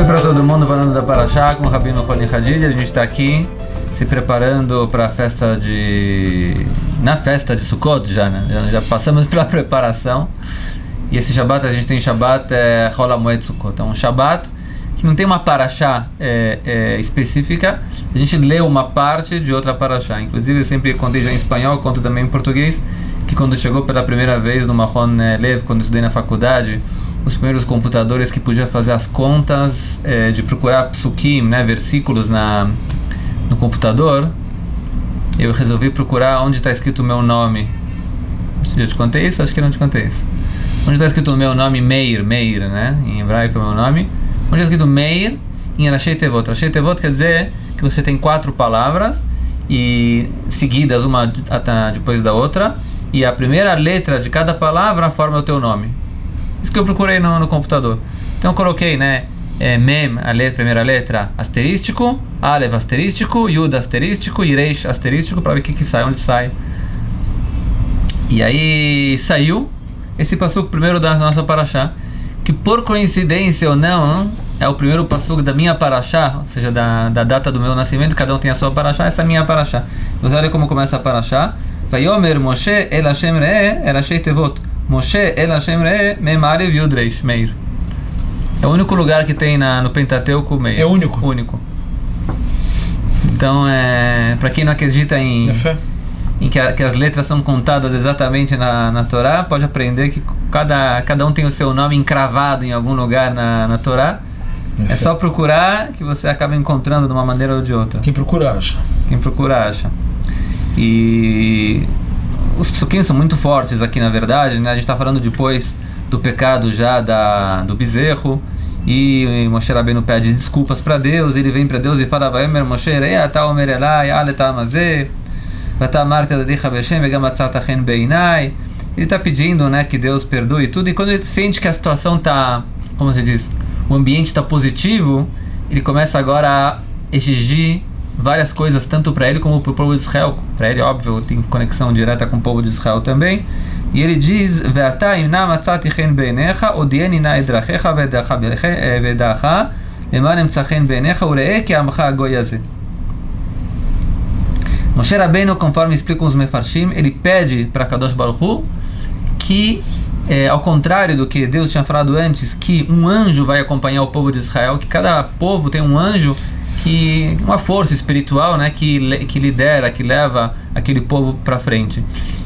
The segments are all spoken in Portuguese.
para todo mundo falando da Parashá com o Rabino Roni Hadid. A gente está aqui se preparando para a festa na festa de Sukkot já, né? Já passamos pela preparação. E esse Shabbat, a gente tem Shabbat Chol HaMoed Sukkot. É um Shabbat que não tem uma Parashá específica. A gente lê uma parte de outra Parashá. Inclusive, eu sempre contei já em espanhol, conto também em português, que quando chegou pela primeira vez no Mahon Lev, quando eu estudei na faculdade, os primeiros computadores que podiam fazer as contas de procurar psukim, né, versículos no computador, eu resolvi procurar onde está escrito o meu nome. Já te contei isso? Acho que eu não te contei isso. Onde está escrito o meu nome, Meir, né? Em hebraico é o meu nome. Onde está escrito Meir em Rashei Tevot. Rashei Tevot quer dizer que você tem 4 palavras e seguidas uma depois da outra, e a primeira letra de cada palavra forma o teu nome. Isso que eu procurei no computador. Então eu coloquei, né, Mem, primeira letra, asterístico, Alev, asterístico, Yud, asterístico, Reish, asterístico, para ver o que sai, onde sai. E aí saiu esse passuco primeiro da nossa Parashá, que por coincidência ou não, é o primeiro passuco da minha Parashá, ou seja, da data do meu nascimento. Cada um tem a sua Parashá, essa é a minha Parashá. Você olha como começa a Parashá. Vayomer Moshe el Hashem re'eh el Rashei Tevot. Moshe el Hashem re'eh Mem Alev Yud Reish Meir. É o único lugar que tem no Pentateuco Meir. É único. Único. Então, para quem não acredita em que as letras são contadas exatamente na Torá, pode aprender que cada um tem o seu nome encravado em algum lugar na Torá. É só procurar que você acaba encontrando de uma maneira ou de outra. Quem procura acha. Quem procura acha. E os psukim são muito fortes aqui, na verdade, né? A gente está falando depois do pecado já do bezerro, e Moshe Rabbeinu pede desculpas para Deus. Ele vem para Deus e fala: Vayomer Moshe re'ata omer elai aleta amazeh vata amarti adadecha b'Hashem vegam matzata chen beinai. Ele está pedindo, né, que Deus perdoe tudo, e quando ele sente que a situação está, como você diz, o ambiente está positivo, ele começa agora a exigir várias coisas, tanto para ele como para o povo de Israel. Para ele, óbvio, tem conexão direta com o povo de Israel também. E ele diz: Ve'ata imna matzati chen beinecha odieni na edrachecha vedacha leman emtzachen beinecha ure'eh ki amcha goy hazeh. Moshe Rabbeinu, conforme explicam os Mefarshim, ele pede para Kadosh Baruch Hu que, ao contrário do que Deus tinha falado antes, que um anjo vai acompanhar o povo de Israel, que cada povo tem um anjo, uma força espiritual, né, que lidera, que leva aquele povo para frente.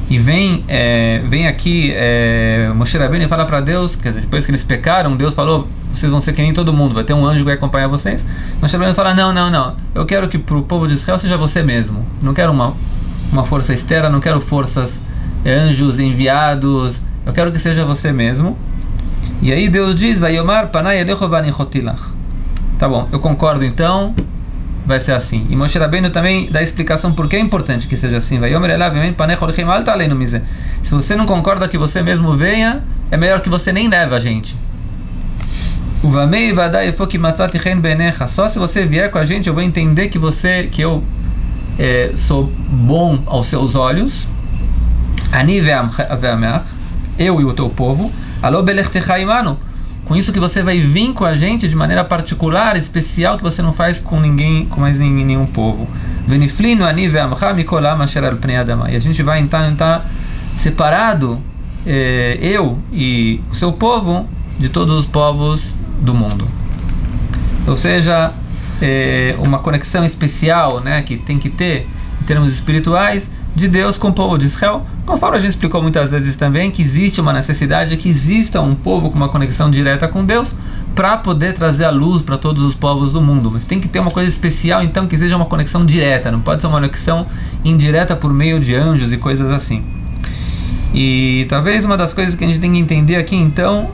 E vem aqui Moshe Rabbeinu e fala para Deus, quer dizer, depois que eles pecaram, Deus falou: vocês vão ser que nem todo mundo, vai ter um anjo que vai acompanhar vocês. Moshe Rabbeinu fala: não, eu quero que para o povo de Israel seja você mesmo. Não quero uma força externa, não quero forças, anjos enviados, eu quero que seja você mesmo. E aí Deus diz: Vayomar panai elecho vanichotilach. Tá bom, eu concordo, então vai ser assim. E Moshe Rabbeinu também dá explicação por que é importante que seja assim. Se você não concorda que você mesmo venha, é melhor que você nem leve a gente. Só se você vier com a gente, eu vou entender que eu sou bom aos seus olhos. Eu e o teu povo. Com isso que você vai vir com a gente de maneira particular, especial, que você não faz com ninguém, com mais nenhum povo. E a gente vai então estar separado, eu e o seu povo, de todos os povos do mundo. Ou seja, uma conexão especial, né, que tem que ter em termos espirituais de Deus com o povo de Israel. Conforme a gente explicou muitas vezes também, que existe uma necessidade de que exista um povo com uma conexão direta com Deus para poder trazer a luz para todos os povos do mundo. Mas tem que ter uma coisa especial, então, que seja uma conexão direta, não pode ser uma conexão indireta por meio de anjos e coisas assim. E talvez uma das coisas que a gente tem que entender aqui, então,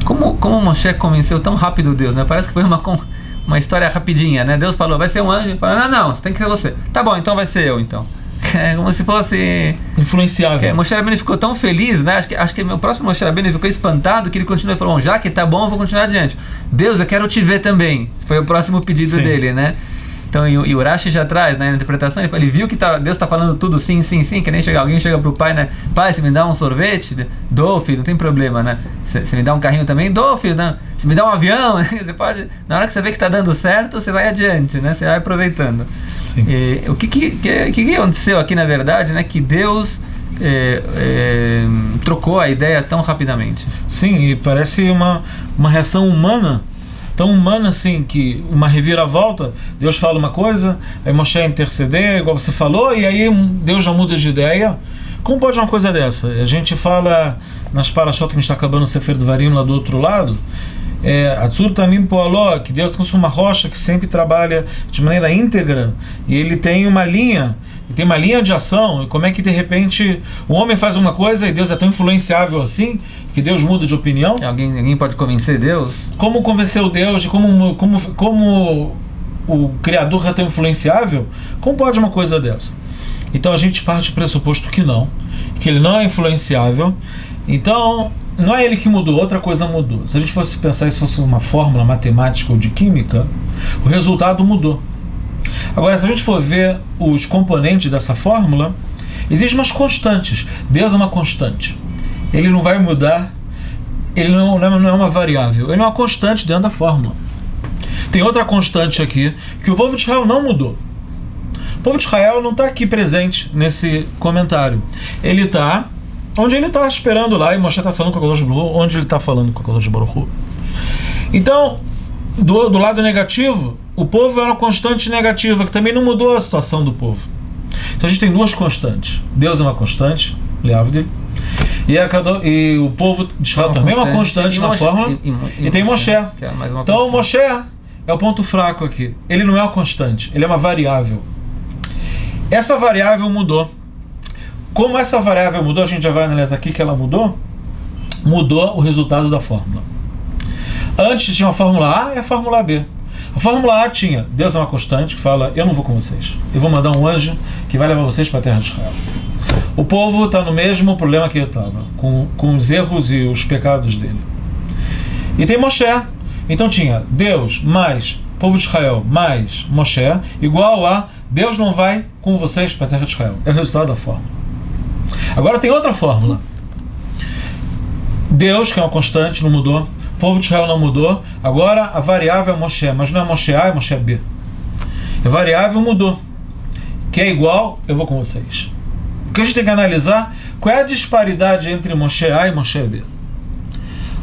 como Moshe convenceu tão rápido Deus, né? Parece que foi uma história rapidinha, né? Deus falou: vai ser um anjo. Ele falou: não, tem que ser você. Tá bom, então vai ser eu, então. É como se fosse influenciável. Moshe Rabbeinu ficou tão feliz, né? Acho que o próximo Moshe Rabbeinu ficou espantado, que ele continuou e falou: já que tá bom, eu vou continuar adiante. Deus, eu quero te ver também. Foi o próximo pedido dele, né? Então, e o Rashi já traz, né, na interpretação, ele viu que Deus está falando tudo sim, sim, sim, que nem alguém chega pro pai, né? Pai, se me dá um sorvete, dou, filho, não tem problema, né? Se me dá um carrinho também, dou, filho. Não. Se me dá um avião, você pode... Na hora que você vê que está dando certo, você vai adiante, né? Você vai aproveitando. Sim. E, o que aconteceu aqui, na verdade, né? Que Deus trocou a ideia tão rapidamente. Sim, e parece uma reação humana, tão humana assim, que uma reviravolta, Deus fala uma coisa, aí Moshe interceder, igual você falou, e aí Deus já muda de ideia. Como pode uma coisa dessa? A gente fala nas parashot que a gente está acabando o Sefer Devarim lá do outro lado, Atzur Tamim Poaló, que Deus é uma rocha que sempre trabalha de maneira íntegra, e ele tem uma linha, de ação, e como é que de repente o homem faz uma coisa e Deus é tão influenciável assim, que Deus muda de opinião? Alguém pode convencer Deus? Como convenceu Deus, como o Criador é tão influenciável? Como pode uma coisa dessa? Então a gente parte do pressuposto que não, que ele não é influenciável, então não é ele que mudou, outra coisa mudou. Se a gente fosse pensar, se fosse uma fórmula matemática ou de química, o resultado mudou. Agora, se a gente for ver os componentes dessa fórmula, existem umas constantes. Deus é uma constante. Ele não vai mudar, ele não é uma variável, ele é uma constante dentro da fórmula. Tem outra constante aqui, que o povo de Israel não mudou. O povo de Israel não está aqui presente nesse comentário. Ele está onde ele está esperando lá, e Moshe está falando com a Kadosh Baruch Hu, onde ele está falando com a Kadosh Baruch Hu. Então, do lado negativo, o povo era uma constante negativa, que também não mudou a situação do povo. Então a gente tem duas constantes. Deus é uma constante, Leavdil, e o povo de Israel também é uma constante na fórmula, e tem Moshe. Então Moshe é o ponto fraco aqui. Ele não é uma constante, ele é uma variável. Essa variável mudou. Como essa variável mudou, a gente já vai analisar aqui que ela mudou o resultado da fórmula. Antes tinha a fórmula A e a fórmula B. A fórmula A tinha, Deus é uma constante que fala, eu não vou com vocês. Eu vou mandar um anjo que vai levar vocês para a terra de Israel. O povo está no mesmo problema que ele estava, com os erros e os pecados dele. E tem Moshe. Então tinha Deus mais povo de Israel mais Moshe, igual a Deus não vai com vocês para a terra de Israel. É o resultado da fórmula. Agora tem outra fórmula. Deus, que é uma constante, não mudou. O povo de Israel não mudou. Agora a variável é Moshe, mas não é Moshe A, é Moshe B. A variável mudou, que é igual, eu vou com vocês. O que a gente tem que analisar, qual é a disparidade entre Moshe A e Moshe B?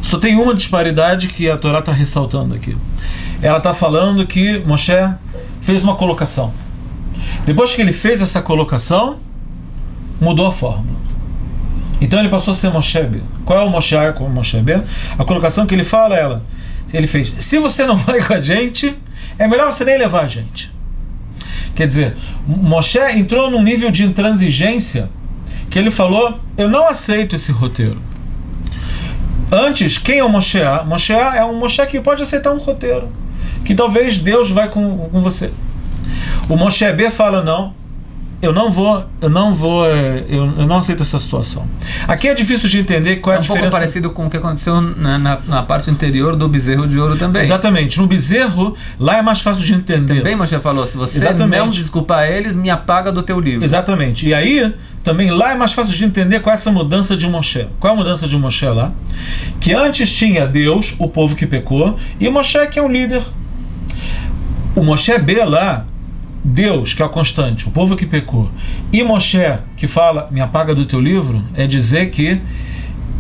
Só tem uma disparidade que a Torá está ressaltando aqui. Ela está falando que Moshe fez uma colocação. Depois que ele fez essa colocação, mudou a fórmula. Então ele passou a ser Moshe B. Qual é o Moshe A com o Moshe B? A colocação que ele fala, ele fez, se você não vai com a gente, é melhor você nem levar a gente. Quer dizer, Moshe entrou num nível de intransigência que ele falou, eu não aceito esse roteiro. Antes, quem é o Moshe A? Moshe A é um Moshe que pode aceitar um roteiro, que talvez Deus vai com você. O Moshe B fala, não, eu não aceito essa situação. Aqui é difícil de entender qual é a diferença. Um pouco parecido com o que aconteceu na parte anterior do bezerro de ouro também. Exatamente. No bezerro, lá é mais fácil de entender. Também Moshe falou, se você não desculpar eles, me apaga do teu livro. Exatamente. E aí, também lá é mais fácil de entender qual é essa mudança de Moshe. Qual é a mudança de Moshe lá? Que antes tinha Deus, o povo que pecou, e Moshe que é um líder. O Moshe B lá, Deus, que é o constante, o povo que pecou, e Moshe, que fala, me apaga do teu livro, é dizer que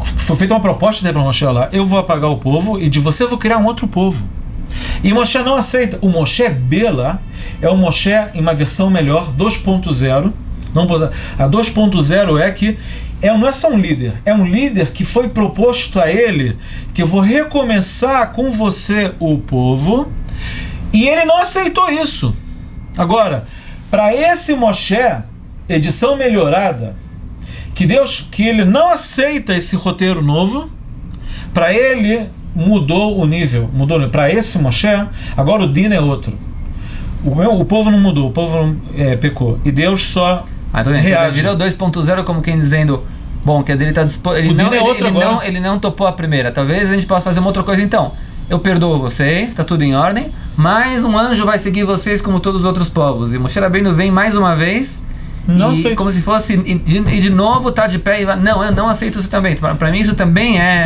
foi feita uma proposta para Moshe lá, eu vou apagar o povo e de você eu vou criar um outro povo. E Moshe não aceita. O Moshe B lá é o Moshe em uma versão melhor, 2.0. A 2.0 é que não é só um líder, é um líder que foi proposto a ele, que eu vou recomeçar com você o povo, e ele não aceitou isso. Agora, para esse Moshe, edição melhorada, que ele não aceita esse roteiro novo, para ele mudou o nível. Para esse Moshe, agora o Dino é outro. O povo não mudou, o povo pecou. E Deus só reage. Virou 2.0 como quem dizendo, bom, quer dizer, ele não topou a primeira. Talvez a gente possa fazer uma outra coisa então. Eu perdoo vocês, está tudo em ordem, mas um anjo vai seguir vocês como todos os outros povos. E Moshe Rabbeinu vem mais uma vez, Não e aceito. como se fosse, e de novo tá de pé e vai, não, eu não aceito isso também. Para mim isso também é...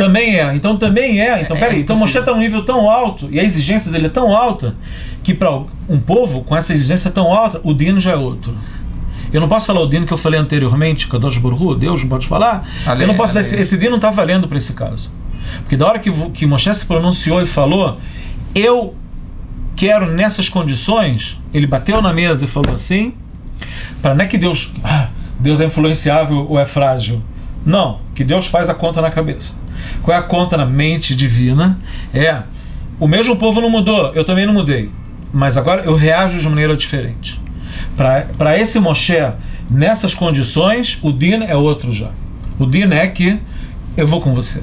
Então peraí. Então Moshe está num nível tão alto, e a exigência dele é tão alta, que para um povo com essa exigência tão alta, o dino já é outro. Eu não posso falar o dino que eu falei anteriormente, Kadosh Baruch Hu, Deus não pode falar. Eu não posso dar esse dino não está valendo para esse caso. Porque da hora que Moshe se pronunciou e falou, eu quero nessas condições, ele bateu na mesa e falou assim, para não é que Deus é influenciável ou é frágil. Não, que Deus faz a conta na cabeça. Qual é a conta na mente divina? O mesmo povo não mudou, eu também não mudei, mas agora eu reajo de maneira diferente. Para esse Moshe, nessas condições, o din é outro já. O din é que eu vou com você.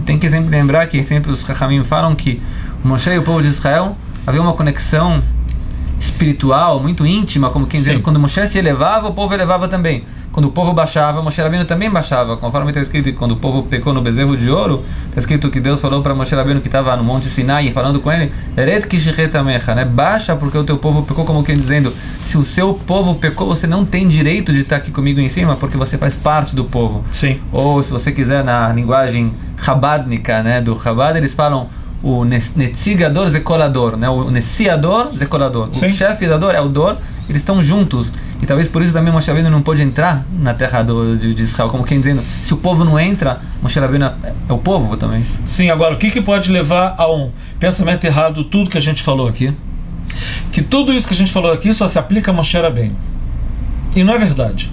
Tem que sempre lembrar que sempre os Chachamim falam que Moshe e o povo de Israel havia uma conexão espiritual muito íntima, como quem dizer, quando Moshe se elevava, o povo elevava também. Quando o povo baixava, Moshe Rabbeinu também baixava. Conforme está escrito, quando o povo pecou no bezerro de ouro, está escrito que Deus falou para Moshe Rabbeinu, que estava no Monte Sinai, falando com ele, Eret kishiretamecha, né? Baixa porque o teu povo pecou, como quem dizendo, se o seu povo pecou, você não tem direito de estar aqui comigo em cima, porque você faz parte do povo. Sim. Ou, se você quiser, na linguagem rabadnica, né, do Chabad, eles falam o netzigador zekolador, né? O nessiador zekolador. O chefe da dor é o dor, eles estão juntos. E talvez por isso também Moshe Rabbeinu não pôde entrar na terra de Israel, como quem dizendo, se o povo não entra, Moshe Rabbeinu é o povo também. Sim, agora o que pode levar a um pensamento errado, tudo que a gente falou aqui? Que tudo isso que a gente falou aqui só se aplica a Moshe Rabbeinu. E não é verdade.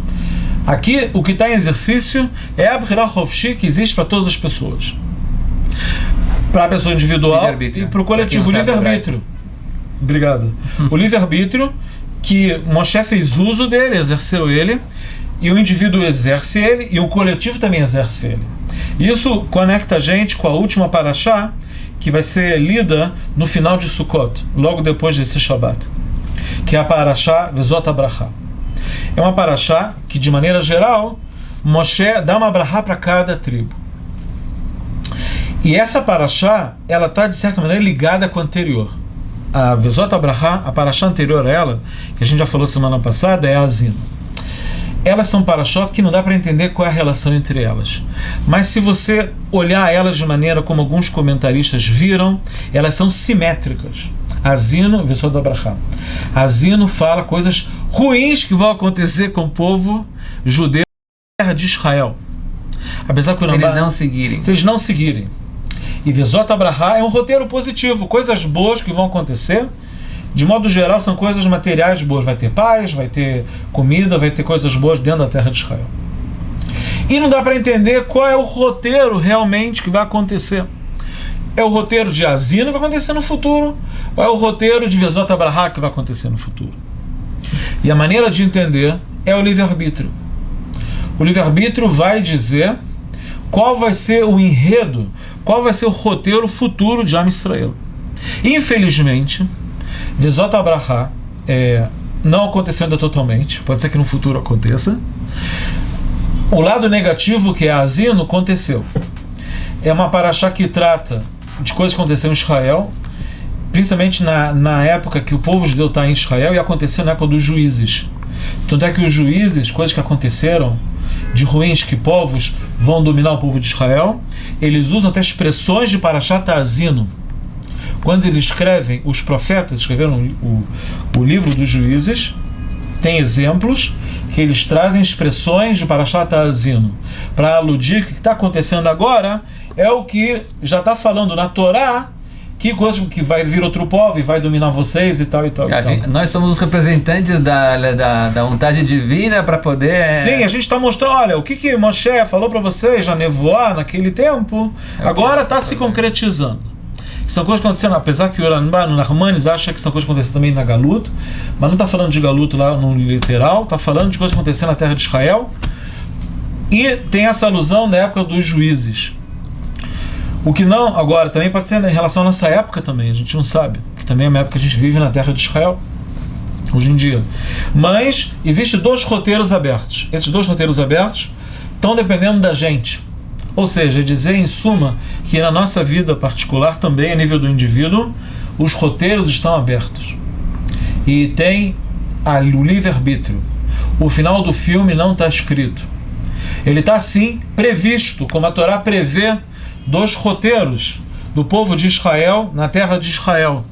Aqui o que está em exercício é a Bechirah Hofshi, que existe para todas as pessoas. Para a pessoa individual e para o coletivo, o livre-arbítrio. Obrigado. O livre-arbítrio, que Moshe fez uso dele, exerceu ele, e o indivíduo exerce ele, e o coletivo também exerce ele. Isso conecta a gente com a última parashá, que vai ser lida no final de Sukkot, logo depois desse Shabbat, que é a parashá Vezot HaBrachá. É uma parashá que, de maneira geral, Moshe dá uma brachá para cada tribo. E essa parashá, ela está, de certa maneira, ligada com a anterior. A Vezot HaBrachá, a parashá anterior a ela, que a gente já falou semana passada, é a Azino. Elas são parashot que não dá para entender qual é a relação entre elas. Mas se você olhar elas de maneira como alguns comentaristas viram, elas são simétricas. Azino, Vezot HaBrachá. Azino fala coisas ruins que vão acontecer com o povo judeu na terra de Israel. Apesar que se eles não seguirem. E Vezot HaBrachá é um roteiro positivo, coisas boas que vão acontecer. De modo geral, são coisas materiais boas. Vai ter paz, vai ter comida, vai ter coisas boas dentro da terra de Israel. E não dá para entender qual é o roteiro realmente que vai acontecer. É o roteiro de Azino que vai acontecer no futuro, ou é o roteiro de Vezot HaBrachá que vai acontecer no futuro? E a maneira de entender é o livre-arbítrio. O livre-arbítrio vai dizer qual vai ser o enredo, qual vai ser o roteiro futuro de Am Israel. Infelizmente, Vezot HaBrachá não aconteceu ainda totalmente, pode ser que no futuro aconteça. O lado negativo, que é Azino, aconteceu. É uma parashá que trata de coisas que aconteceram em Israel, principalmente na época que o povo judeu está em Israel, e aconteceu na época dos juízes. Tanto é que os juízes, coisas que aconteceram de ruins, que povos vão dominar o povo de Israel, eles usam até expressões de parashá Azino. Quando eles escrevem, os profetas escreveram o livro dos juízes, tem exemplos que eles trazem expressões de parashá Azino para aludir que o que está acontecendo agora é o que já está falando na Torá, que coisa que vai vir outro povo e vai dominar vocês e tal e tal. Nós somos os representantes da vontade divina para poder... Sim, a gente está mostrando, olha, o que Moshe falou para vocês, já nevoar naquele tempo, agora está se concretizando. São coisas que aconteceram, apesar que o Rambam, no Narmanes, acha que são coisas que aconteceram também na Galut, mas não está falando de Galut lá no literal, está falando de coisas que aconteceram na terra de Israel, e tem essa alusão na época dos juízes. O que não, agora, também pode ser em relação à nossa época também, a gente não sabe, que também é uma época que a gente vive na terra de Israel, hoje em dia. Mas existem dois roteiros abertos. Esses dois roteiros abertos estão dependendo da gente. Ou seja, dizer em suma que na nossa vida particular, também a nível do indivíduo, os roteiros estão abertos. E tem o livre-arbítrio. O final do filme não está escrito. Ele está, sim, previsto, como a Torá prevê, dos roteiros do povo de Israel na terra de Israel,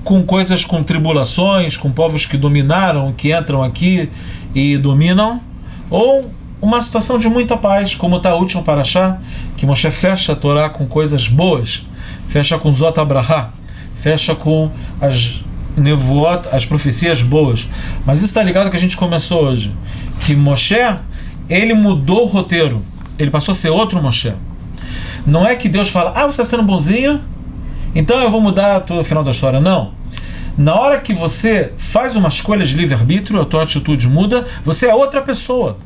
com coisas, com tribulações, com povos que dominaram, que entram aqui e dominam, ou uma situação de muita paz, como está o último Parashá, que Moshe fecha a Torá com coisas boas, fecha com Zot Abrahá, fecha com as nevoot, as profecias boas. Mas isso está ligado ao que a gente começou hoje, que Moshe, ele mudou o roteiro, ele passou a ser outro Moshe. Não é que Deus fala, você está sendo bonzinho, então eu vou mudar o final da história. Não. Na hora que você faz uma escolha de livre-arbítrio, a tua atitude muda, você é outra pessoa.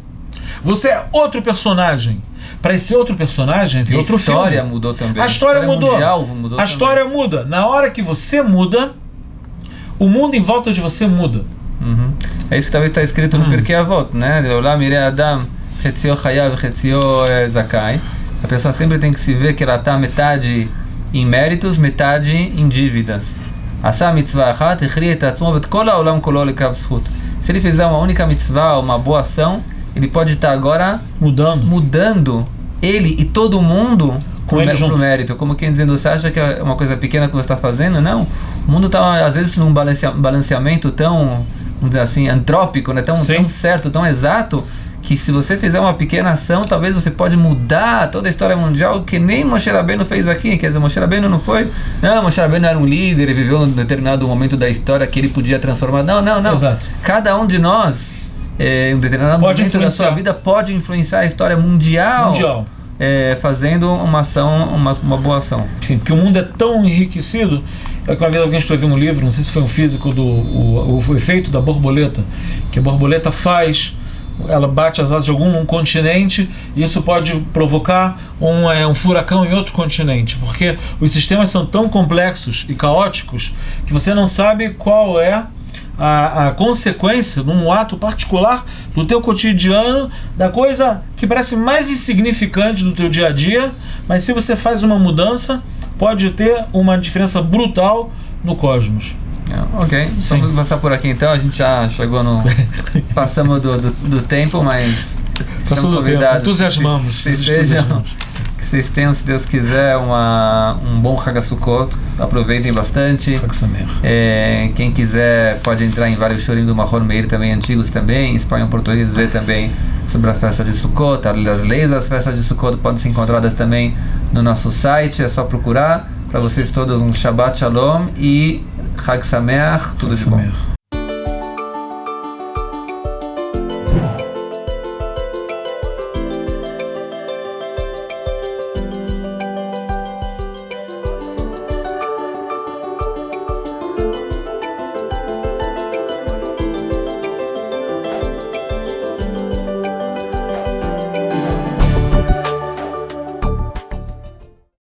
Você é outro personagem. Para esse outro personagem tem outro filme. A história mudou também. A história mudou. Mudou a história muda. Na hora que você muda, o mundo em volta de você muda. Uhum. É isso que talvez está escrito no Pirkei Avot, né? Olam Yirei Adam, Chetzio Chayav, Chetzio Zakai. A pessoa sempre tem que se ver que ela está metade em méritos, metade em dívidas. Asa mitzvah achat, echri et atzmo vet kol haolam kolo lekav zchut. Se ele fizer uma única mitzvah, uma boa ação, ele pode estar agora mudando ele e todo mundo pro mérito. Como quem dizendo, você acha que é uma coisa pequena que você está fazendo? Não. O mundo está, às vezes, num balanceamento tão, vamos dizer assim, antrópico, né? Tão certo, tão exato, que se você fizer uma pequena ação, talvez você pode mudar toda a história mundial, que nem Moshe Rabbeinu fez aqui. Quer dizer, Moshe Rabbeinu não foi... Não, Moshe Rabbeinu era um líder, ele viveu um determinado momento da história que ele podia transformar. Não. Exato. Cada um de nós, em um determinado momento da sua vida, pode influenciar a história mundial. Fazendo uma ação, uma boa ação. Sim, porque o mundo é tão enriquecido. É que uma vez alguém escreveu um livro, não sei se foi um físico, o efeito da borboleta, que a borboleta ela bate as asas de algum continente e isso pode provocar um furacão em outro continente, porque os sistemas são tão complexos e caóticos que você não sabe qual é a consequência num ato particular do teu cotidiano, da coisa que parece mais insignificante do teu dia a dia, mas se você faz uma mudança, pode ter uma diferença brutal no cosmos. Ok, vamos passar por aqui então. A gente já chegou no... Passamos do tempo, mas passou do tempo, entusiasmamos. Que vocês tenham, se Deus quiser, um bom Chag HaSukkot. Aproveitem bastante. Quem quiser pode entrar em vários shorim do Mahor Meir também, antigos também, em espanhol e português, ver também sobre a festa de Sukkot. As leis das festas de Sukkot podem ser encontradas também no nosso site, é só procurar. Para vocês todos um Shabbat Shalom e Chag Sameach, tudo de bom.